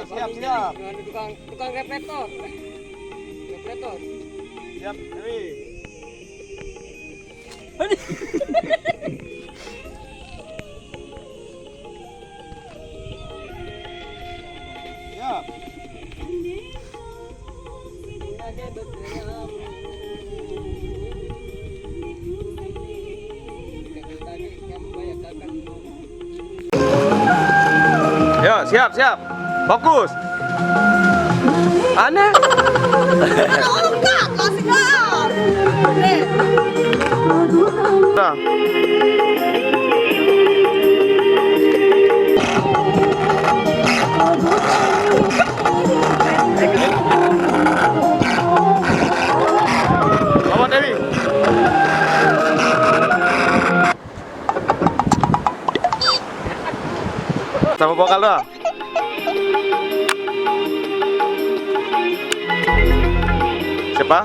Siap, siap. Tukang reflektor. Siap, Dewi. Siap. Yo, siap, siap. Fokus. Aneh. Enggak, masih enggak. Nih. Nah. Selamat Dewi. Sama vokal doang. Siapa?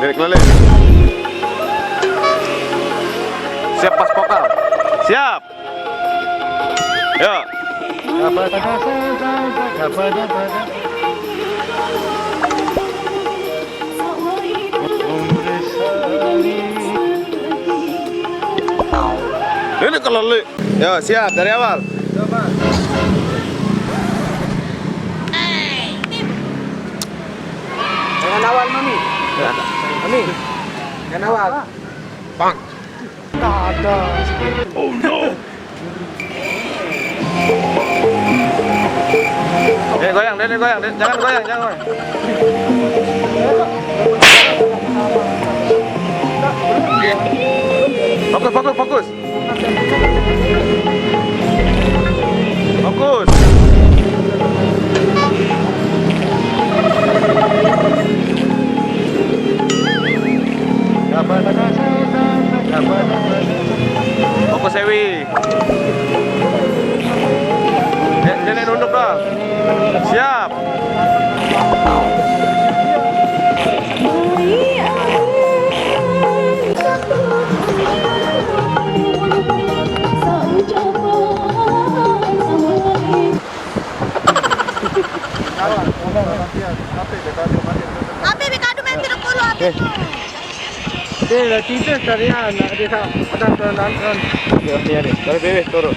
Lirik lele. Siap pas vokal. Siap. Yo. Ini kalau lu. Yo, siap dari awal. Coba. Jangan awal, Mami. Mami. Jangan awal. Bang. Ada. Oh no. Goyang, goyang. Jangan goyang, jangan goyang. Fokus. Fokus. Fokus Ewi. Nenek nunduk dah. Siap. Abi bikadu main 30 abi. Dia tidur tarian, dia ada turun. Ya nih, dari bawah turun.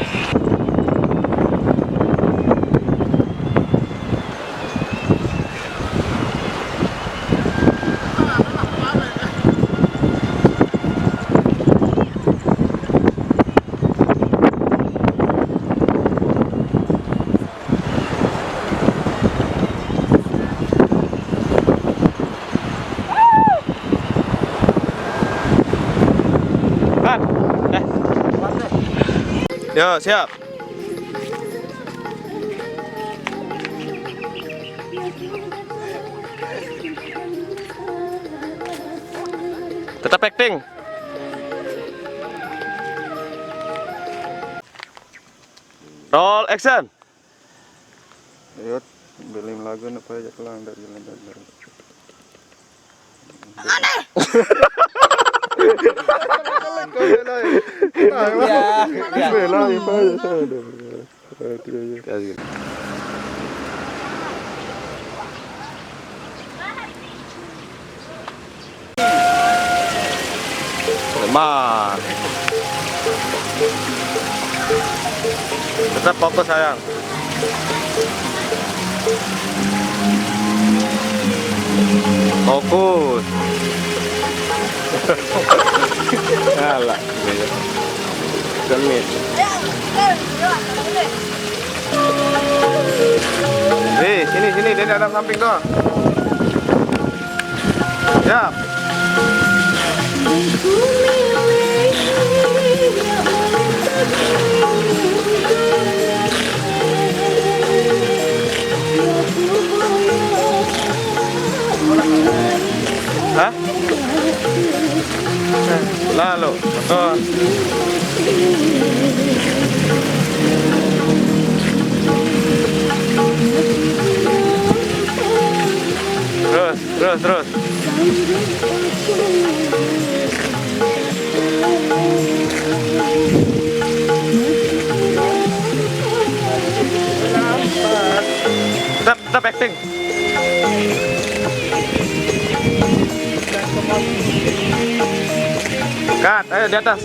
Yo, siap. Tetap acting. Roll action. Ayo, beli lagu nak payah kelang dari jalan. Aneh. Lemah. Tetap fokus sayang. Fokus. Alah, gemit. Sini, dia ada samping doang. Siap. Hah? Lalu, betul. Terus. Tetap acting. Cut, ayo di atas.